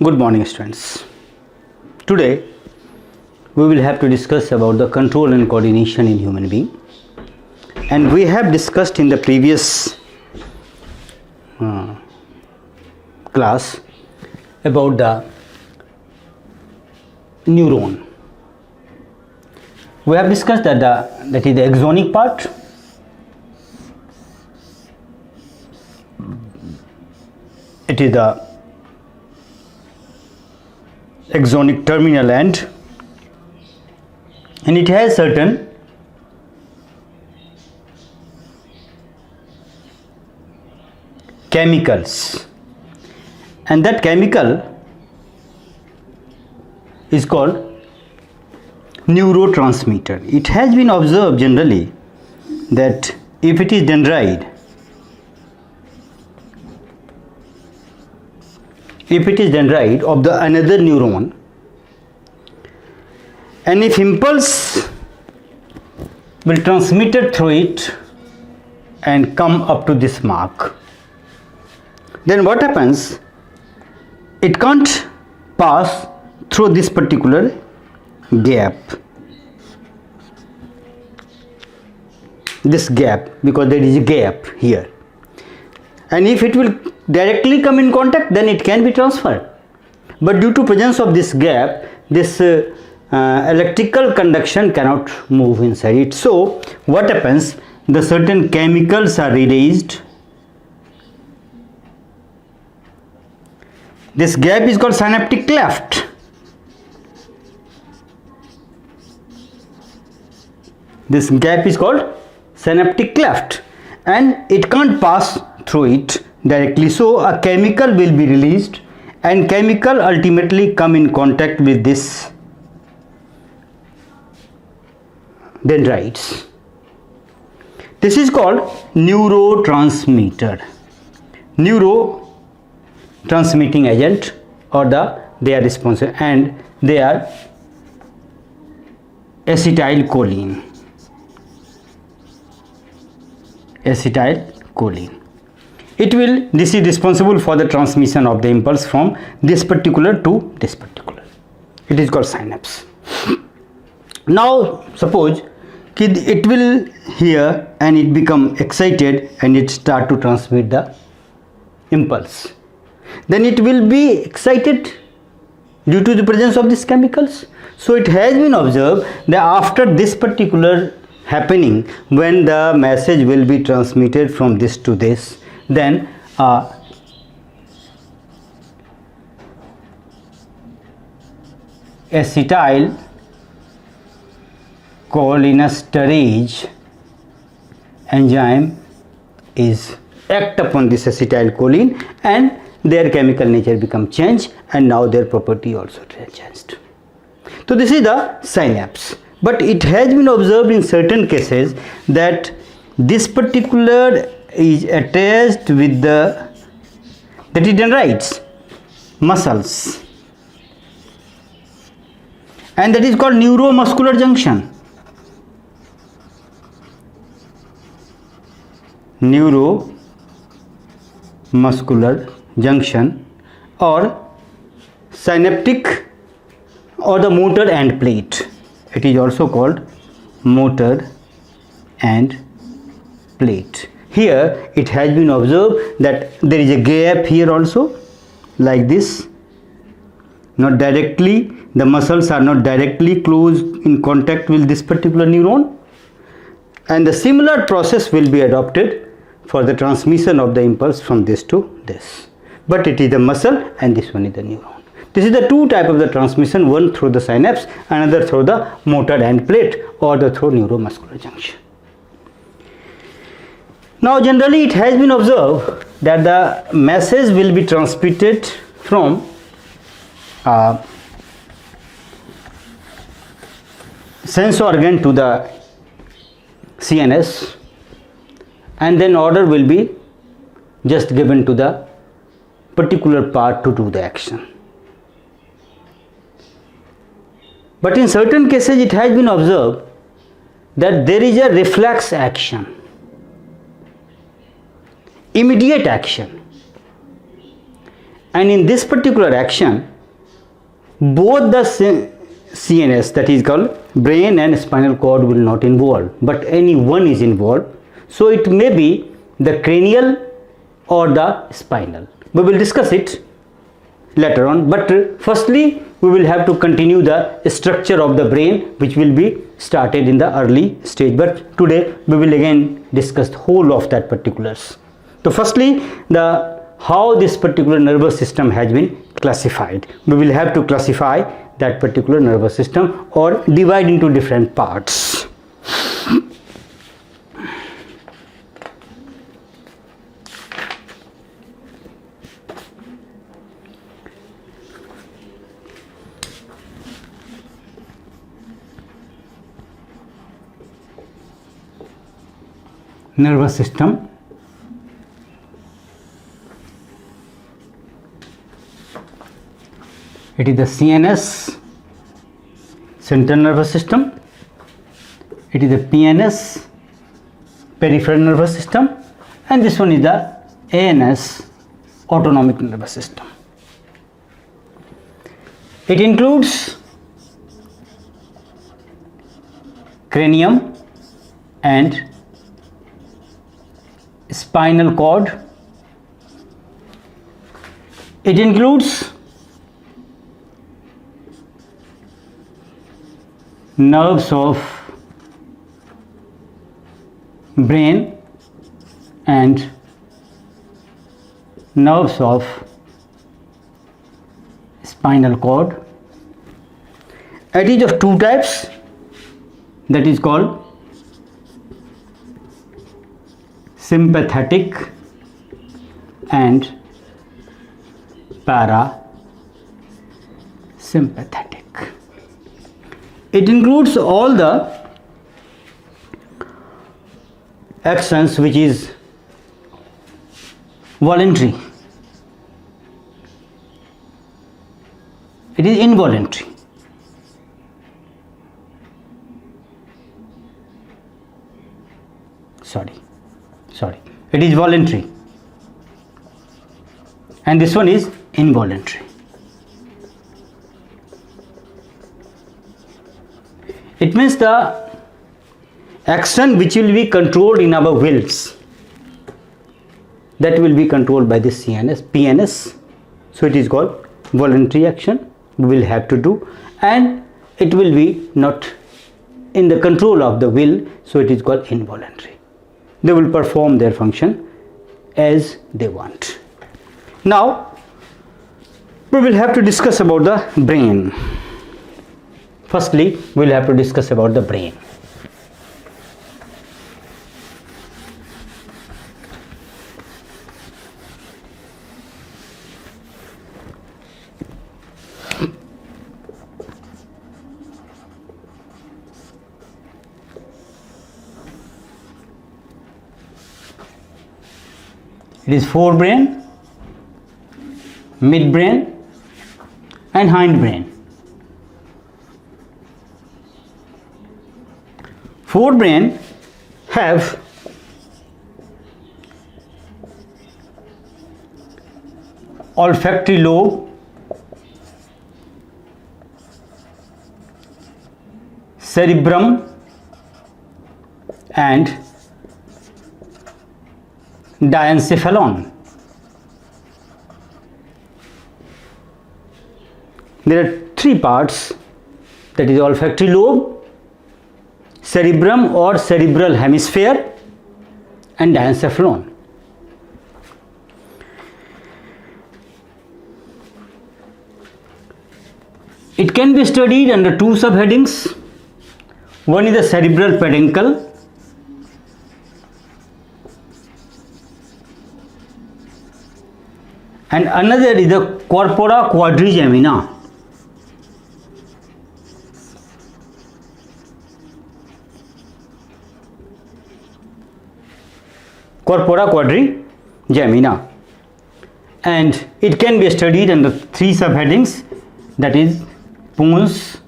Good morning, students. Today we will have to discuss about the control and coordination in human being, and we have discussed in the previous class about the neuron. We have discussed that that is the axonic part, it is the axonic terminal end, and it has certain chemicals, and that chemical is called neurotransmitter. It has been observed generally that if it is dendrite, of the another neuron, and if impulse will transmitted through it and come up to this mark, then what happens? It can't pass through this particular gap, because there is a gap here, and if it will directly come in contact, then it can be transferred, but due to presence of this gap, this electrical conduction cannot move inside it. So what happens? The certain chemicals are released. This gap is called synaptic cleft. This gap is called synaptic cleft, and it can't pass through it directly. So a chemical will be released, and chemical ultimately come in contact with this dendrites. This is called neurotransmitter, neurotransmitting agent, or they are responsible, and they are acetylcholine. This is responsible for the transmission of the impulse from this particular to this particular. It is called synapse. Now suppose it will here and it become excited and it start to transmit the impulse, then it will be excited due to the presence of these chemicals. So it has been observed that after this particular happening, when the message will be transmitted from this to this, then acetylcholinesterase enzyme is act upon this acetylcholine, and their chemical nature become changed, and now their property also changed. So this is the synapse. But it has been observed in certain cases that this particular is attached with the dendrites, muscles, and that is called neuromuscular junction. Neuromuscular junction, or synaptic, or the motor end plate. It is also called motor end plate. Here it has been observed that there is a gap here also, like this. Not directly, the muscles are not directly close in contact with this particular neuron, and the similar process will be adopted for the transmission of the impulse from this to this. But it is the muscle, and this one is the neuron. This is the two type of the transmission, one through the synapse, another through the motor end plate, or through neuromuscular junction. Now generally it has been observed that the message will be transmitted from sense organ to the CNS, and then order will be just given to the particular part to do the action. But in certain cases it has been observed that there is a reflex action, immediate action, and in this particular action both the CNS, that is called brain and spinal cord, will not involve, but any one is involved. So it may be the cranial or the spinal. We will discuss it later on, but firstly we will have to continue the structure of the brain, which will be started in the early stage, but today we will again discuss the whole of that particulars. So firstly, the how this particular nervous system has been classified. We will have to classify that particular nervous system or divide into different parts. Nervous system. It is the CNS, central nervous system. It is the PNS, peripheral nervous system, and this one is the ANS, autonomic nervous system. It includes cranium and spinal cord. It includes nerves of brain and nerves of spinal cord. It is of two types, that is called sympathetic and parasympathetic. It includes all the actions which is voluntary. It is involuntary. Sorry. It is voluntary. And this one is involuntary. It means the action which will be controlled in our wills, that will be controlled by the CNS, PNS. So it is called voluntary action we will have to do, and it will be not in the control of the will, so it is called involuntary. They will perform their function as they want. Now we will have to discuss about the brain. Firstly, we will have to discuss about the brain. It is forebrain, midbrain and hindbrain. Forebrain have olfactory lobe, cerebrum and diencephalon. There are three parts, that is olfactory lobe, cerebrum or cerebral hemisphere and diencephalon. It can be studied under two subheadings. One is the cerebral peduncle and another is the corpora quadrigemina. Corpora quadrigemina, and it can be studied under three subheadings, that is pons,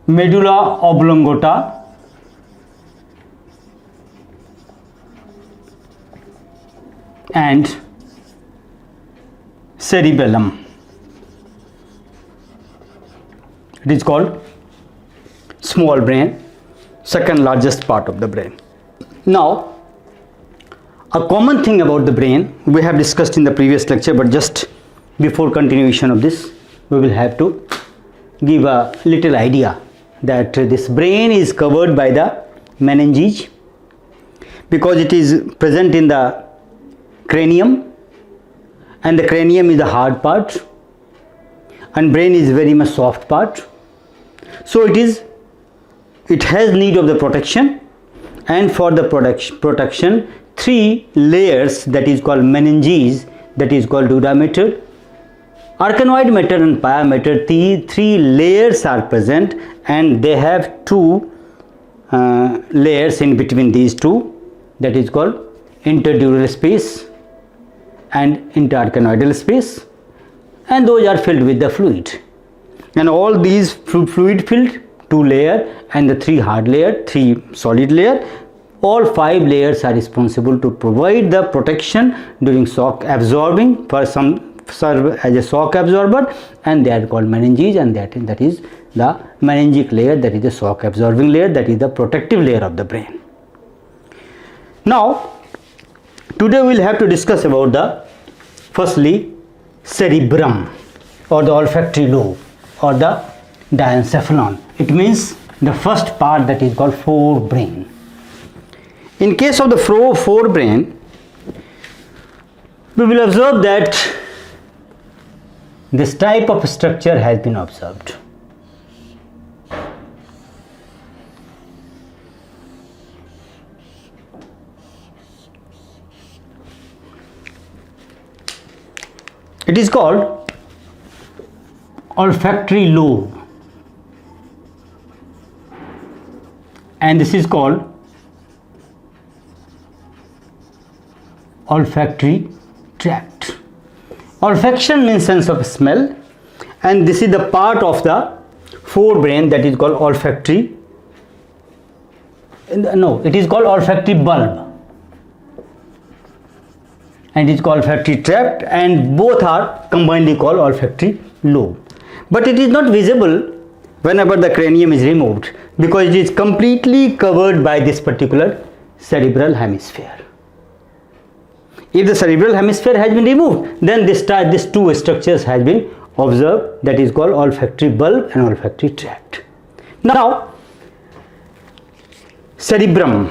medulla oblongata and cerebellum. It is called small brain, second largest part of the brain. Now, a common thing about the brain we have discussed in the previous lecture, but just before continuation of this, we will have to give a little idea that this brain is covered by the meninges, because it is present in the cranium, and the cranium is the hard part and brain is very much soft part. So it has need of the protection, and for the protection, three layers, that is called meninges, that is called dura mater, arachnoid mater and pia mater. Three layers are present, and they have two layers in between these two, that is called interdural space and interarachnoidal space, and those are filled with the fluid. And all these fluid filled, two layer and the three hard layer, three solid layer, all five layers are responsible to provide the protection during shock absorbing, for some serve as a shock absorber, and they are called meninges, and that is the meningic layer, that is the shock absorbing layer, that is the protective layer of the brain. Now, today we will have to discuss about the firstly cerebrum, or the olfactory lobe, or the diencephalon. It means the first part, that is called forebrain. In case of the forebrain, we will observe that this type of structure has been observed. It is called olfactory lobe, and this is called olfactory tract. Olfaction means sense of smell, and this is the part of the forebrain that is called olfactory. No, it is called olfactory bulb, and it is called olfactory tract, and both are combinedly called olfactory lobe. But it is not visible whenever the cranium is removed, because it is completely covered by this particular cerebral hemisphere. If the cerebral hemisphere has been removed, then these two structures has been observed, that is called olfactory bulb and olfactory tract. Now, cerebrum.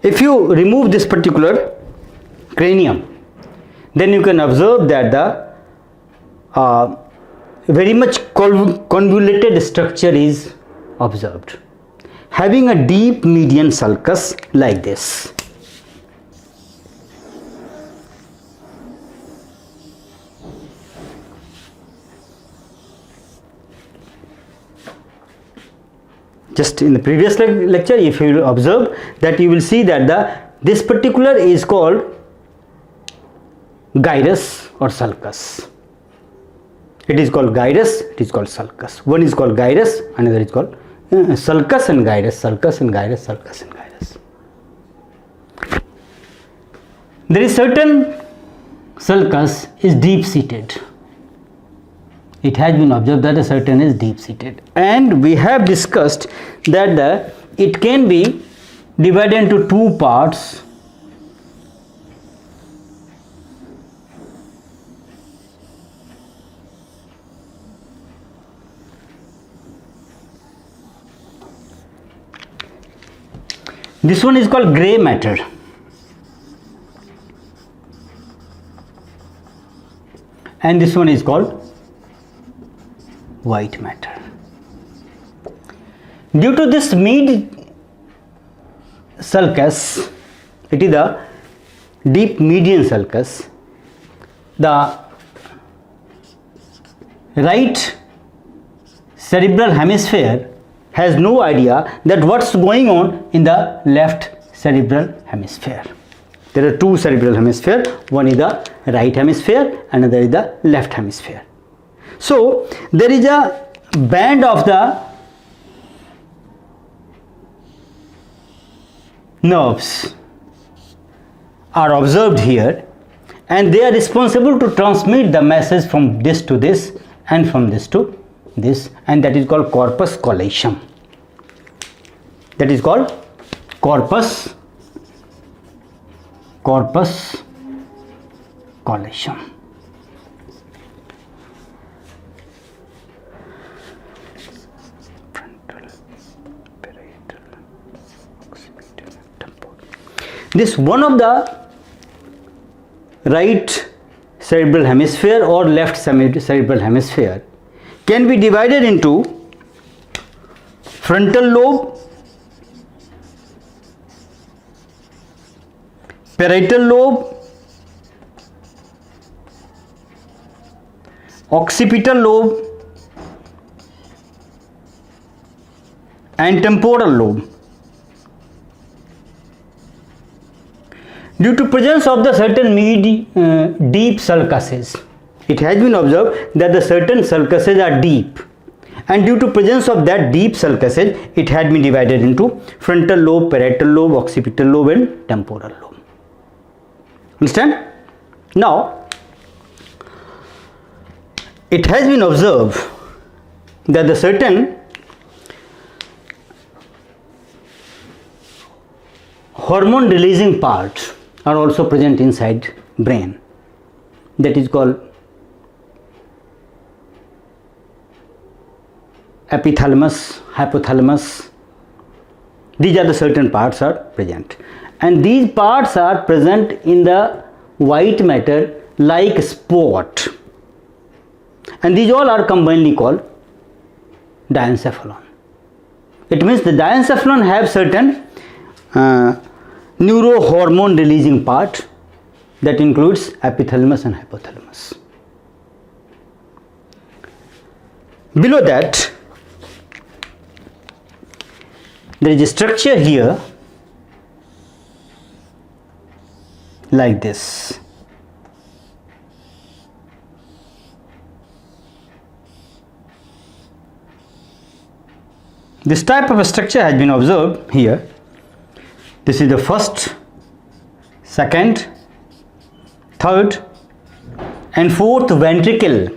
If you remove this particular cranium, then you can observe that the very much convoluted structure is observed, having a deep median sulcus like this. Just in the previous lecture, if you will observe that, you will see that this particular is called gyrus or sulcus. It is called gyrus, it is called sulcus. One is called gyrus, another is called sulcus and gyrus, sulcus and gyrus, sulcus and gyrus. There is certain sulcus is deep seated. It has been observed that a certain is deep seated, and we have discussed that it can be divided into two parts. This one is called gray matter, and this one is called white matter. Due to this mid sulcus, it is the deep median sulcus, the right cerebral hemisphere has no idea that what's going on in the left cerebral hemisphere. There are two cerebral hemispheres, one is the right hemisphere, another is the left hemisphere. So there is a band of the nerves are observed here, and they are responsible to transmit the message from this to this and from this to this, and that is called corpus callosum. That is called corpus callosum. This one of the right cerebral hemisphere or left cerebral hemisphere can be divided into frontal lobe, parietal lobe, occipital lobe, and temporal lobe. Due to presence of the certain deep sulcuses, it has been observed that the certain sulcuses are deep, and due to presence of that deep sulcuses, it had been divided into frontal lobe, parietal lobe, occipital lobe, and temporal lobe. Understand? Now, it has been observed that the certain hormone releasing parts are also present inside brain. That is called epithalamus, hypothalamus. These are the certain parts are present, and these parts are present in the white matter like spot, and these all are combinedly called diencephalon. It means the diencephalon have certain neurohormone releasing part that includes epithalamus and hypothalamus. Below that, there is a structure here like this. This type of a structure has been observed here. This is the first, second, third, and fourth ventricle.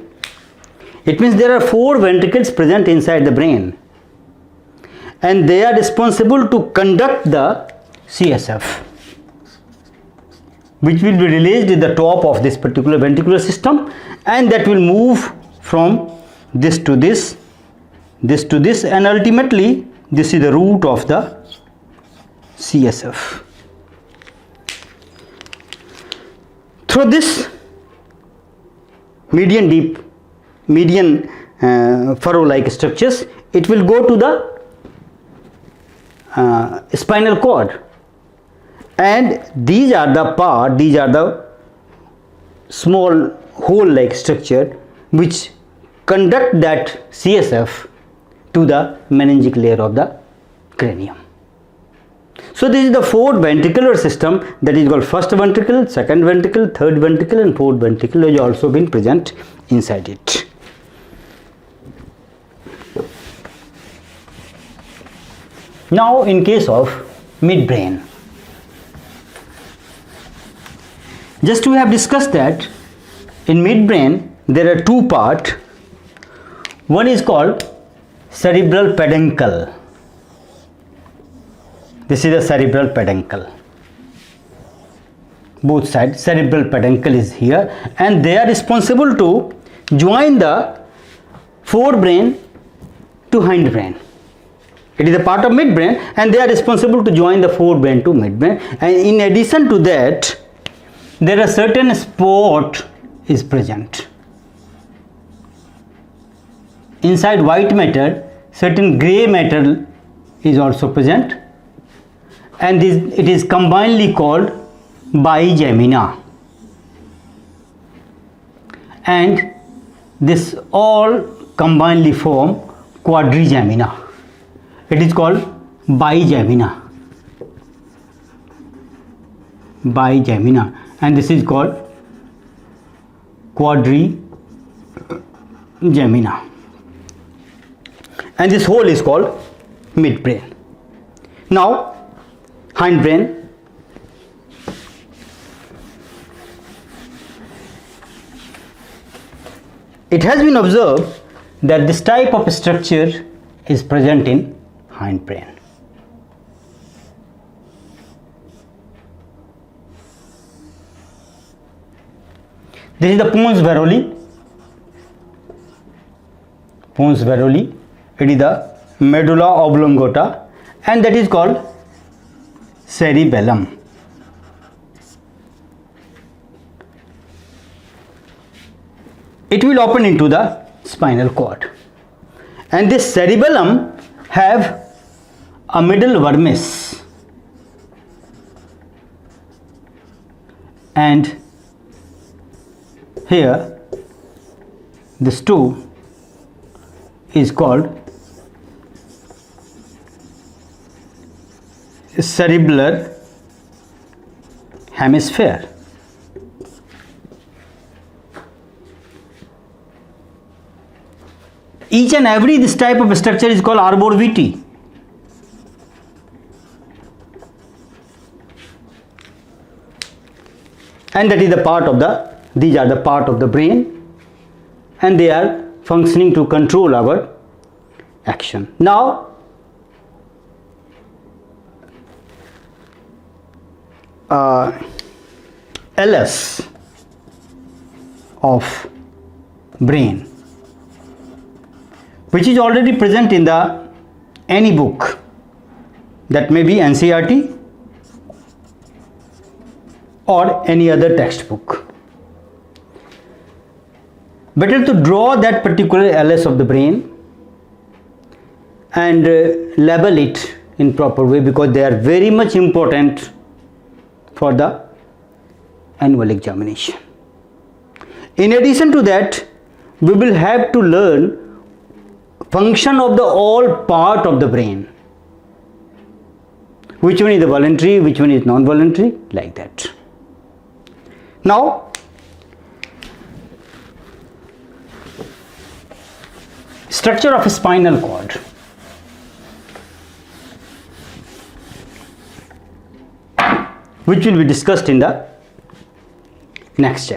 It means there are 4 ventricles present inside the brain, and they are responsible to conduct the CSF, which will be released at the top of this particular ventricular system, and that will move from this to this, this to this, and ultimately this is the root of the CSF. Through this median furrow-like structures, it will go to the spinal cord, and these are the small hole-like structure which conduct that CSF to the meningic layer of the cranium. So this is the 4 ventricular system, that is called first ventricle, second ventricle, third ventricle, and fourth ventricle has also been present inside it. Now in case of midbrain, just we have discussed that in midbrain there are 2 parts. One is called cerebral peduncle. This is the cerebral peduncle. Both sides, cerebral peduncle is here, and they are responsible to join the forebrain to hindbrain. It is a part of midbrain, and they are responsible to join the forebrain to midbrain. And in addition to that, there are certain spot is present. Inside white matter, certain gray matter is also present, and it is combinedly called bigemina, and this all combinedly form quadrigemina. It is called bigemina, and this is called quadrigemina, and this whole is called midbrain. Now, hindbrain. It has been observed that this type of structure is present in hindbrain. This is the pons varoli. Pons varoli. It is the medulla oblongata, and that is called cerebellum. It will open into the spinal cord, and this cerebellum have a middle vermis, and here this two is called cerebellar hemisphere. Each and every this type of structure is called arbor vitae. And that is the part of the, these are the part of the brain, and they are functioning to control our action. Now LS of brain, which is already present in the any book, that may be NCERT or any other textbook. Better to draw that particular LS of the brain and label it in proper way, because they are very much important for the annual examination. In addition to that, we will have to learn function of the all part of the brain, which one is the voluntary, which one is non-voluntary, like that. Now structure of a spinal cord. Which will be discussed in the next chapter.